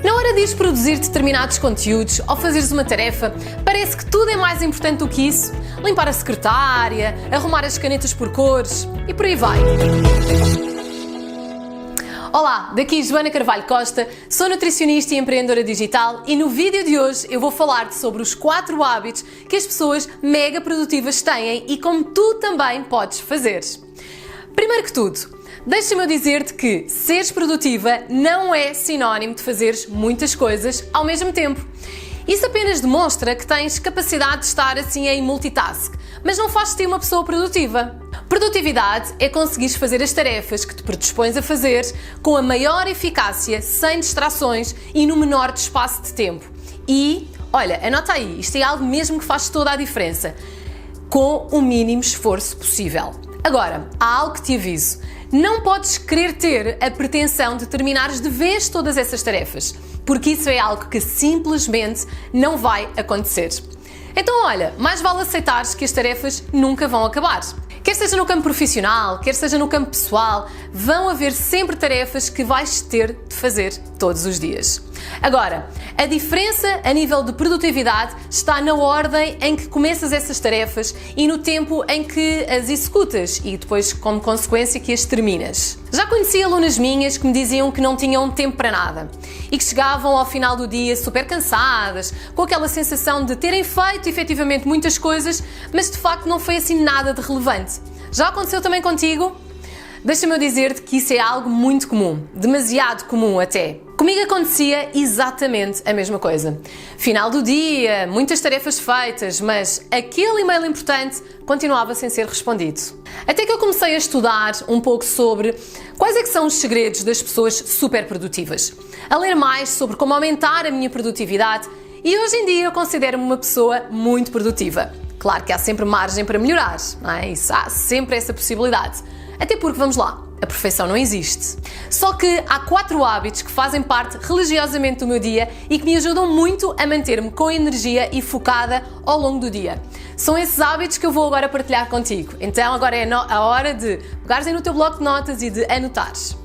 Na hora de ires produzir determinados conteúdos ou fazeres uma tarefa, parece que tudo é mais importante do que isso. Limpar a secretária, arrumar as canetas por cores e por aí vai. Olá, daqui Joana Carvalho Costa, sou nutricionista e empreendedora digital e no vídeo de hoje eu vou falar-te sobre os 4 hábitos que as pessoas mega produtivas têm e como tu também podes fazer. Primeiro que tudo, deixa-me eu dizer-te que seres produtiva não é sinónimo de fazeres muitas coisas ao mesmo tempo. Isso apenas demonstra que tens capacidade de estar assim em multitask, mas não faz de ti uma pessoa produtiva. Produtividade é conseguires fazer as tarefas que te predispões a fazer com a maior eficácia, sem distrações e no menor espaço de tempo. E, olha, anota aí, isto é algo mesmo que faz toda a diferença, com o mínimo esforço possível. Agora, há algo que te aviso. Não podes querer ter a pretensão de terminares de vez todas essas tarefas, porque isso é algo que simplesmente não vai acontecer. Então, olha, mais vale aceitares que as tarefas nunca vão acabar. Quer seja no campo profissional, quer seja no campo pessoal, vão haver sempre tarefas que vais ter de fazer todos os dias. Agora, a diferença a nível de produtividade está na ordem em que começas essas tarefas e no tempo em que as executas e depois, como consequência, que as terminas. Já conheci alunas minhas que me diziam que não tinham tempo para nada e que chegavam ao final do dia super cansadas, com aquela sensação de terem feito efetivamente muitas coisas, mas de facto não foi assim nada de relevante. Já aconteceu também contigo? Deixa-me eu dizer-te que isso é algo muito comum, demasiado comum até. Comigo acontecia exatamente a mesma coisa. Final do dia, muitas tarefas feitas, mas aquele e-mail importante continuava sem ser respondido. Até que eu comecei a estudar um pouco sobre quais é que são os segredos das pessoas super produtivas, a ler mais sobre como aumentar a minha produtividade e hoje em dia eu considero-me uma pessoa muito produtiva. Claro que há sempre margem para melhorar, não é? Isso, há sempre essa possibilidade. Até porque, vamos lá, a perfeição não existe. Só que há 4 hábitos que fazem parte religiosamente do meu dia e que me ajudam muito a manter-me com energia e focada ao longo do dia. São esses hábitos que eu vou agora partilhar contigo. Então agora é a hora de pegares aí no teu bloco de notas e de anotares.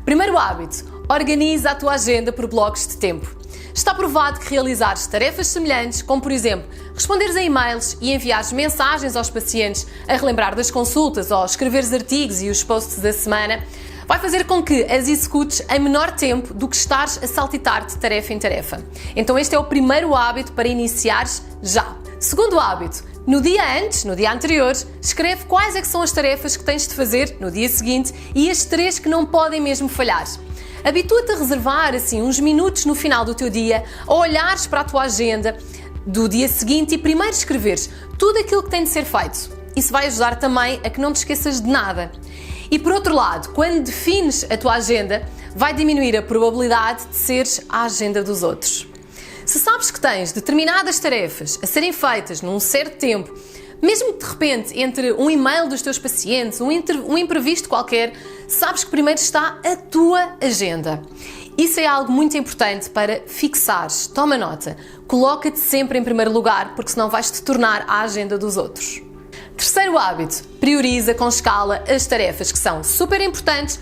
Primeiro hábito, organiza a tua agenda por blocos de tempo. Está provado que realizares tarefas semelhantes, como por exemplo, responderes a e-mails e enviares mensagens aos pacientes a relembrar das consultas ou escreveres artigos e os posts da semana, vai fazer com que as executes em menor tempo do que estares a saltitar de tarefa em tarefa. Então este é o primeiro hábito para iniciares já. Segundo hábito, no dia antes, no dia anterior, escreve quais é que são as tarefas que tens de fazer no dia seguinte e as 3 que não podem mesmo falhar. Habitua-te a reservar assim uns minutos no final do teu dia, a olhares para a tua agenda do dia seguinte e primeiro escreveres tudo aquilo que tem de ser feito. Isso vai ajudar também a que não te esqueças de nada. E por outro lado, quando defines a tua agenda, vai diminuir a probabilidade de seres a agenda dos outros. Se sabes que tens determinadas tarefas a serem feitas num certo tempo, mesmo que de repente entre um e-mail dos teus pacientes, um imprevisto qualquer, sabes que primeiro está a tua agenda. Isso é algo muito importante para fixares. Toma nota. Coloca-te sempre em primeiro lugar, porque senão vais-te tornar a agenda dos outros. Terceiro hábito, prioriza com escala as tarefas que são super importantes,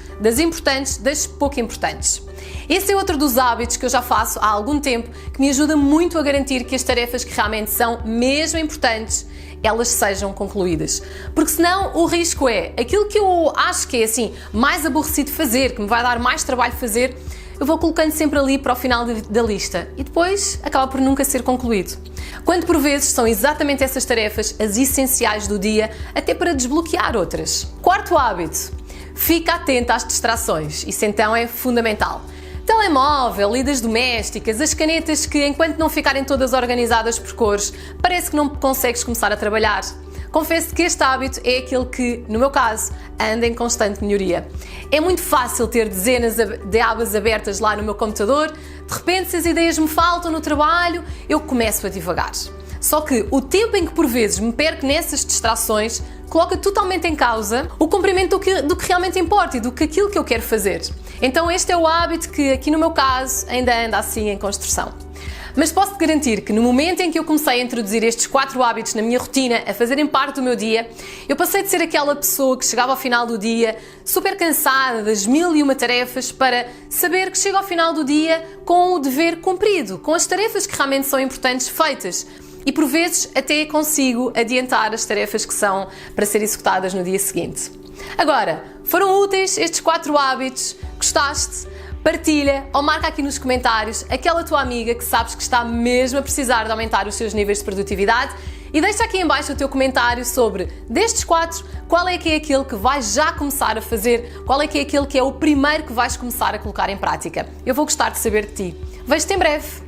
das pouco importantes. Esse é outro dos hábitos que eu já faço há algum tempo, que me ajuda muito a garantir que as tarefas que realmente são mesmo importantes, elas sejam concluídas. Porque senão o risco é, aquilo que eu acho que é assim, mais aborrecido de fazer, que me vai dar mais trabalho fazer, eu vou colocando sempre ali para o final da lista e depois acaba por nunca ser concluído. Quando por vezes são exatamente essas tarefas as essenciais do dia, até para desbloquear outras. Quarto hábito, fica atento às distrações. Isso então é fundamental. Telemóvel, lidas domésticas, as canetas que enquanto não ficarem todas organizadas por cores, parece que não consegues começar a trabalhar. Confesso que este hábito é aquele que, no meu caso, anda em constante melhoria. É muito fácil ter dezenas de abas abertas lá no meu computador, de repente se as ideias me faltam no trabalho, eu começo a divagar. Só que o tempo em que por vezes me perco nessas distrações coloca totalmente em causa o cumprimento do que realmente importa e do que aquilo que eu quero fazer. Então este é o hábito que aqui no meu caso ainda anda assim em construção. Mas posso-te garantir que no momento em que eu comecei a introduzir estes 4 hábitos na minha rotina, a fazerem parte do meu dia, eu passei de ser aquela pessoa que chegava ao final do dia super cansada das 1001 tarefas para saber que chega ao final do dia com o dever cumprido, com as tarefas que realmente são importantes feitas. E por vezes até consigo adiantar as tarefas que são para ser executadas no dia seguinte. Agora, foram úteis estes 4 hábitos? Gostaste? Partilha ou marca aqui nos comentários aquela tua amiga que sabes que está mesmo a precisar de aumentar os seus níveis de produtividade e deixa aqui em baixo o teu comentário sobre, destes 4, qual é que é aquele que vais já começar a fazer, qual é que é aquele que é o primeiro que vais começar a colocar em prática. Eu vou gostar de saber de ti. Vejo-te em breve!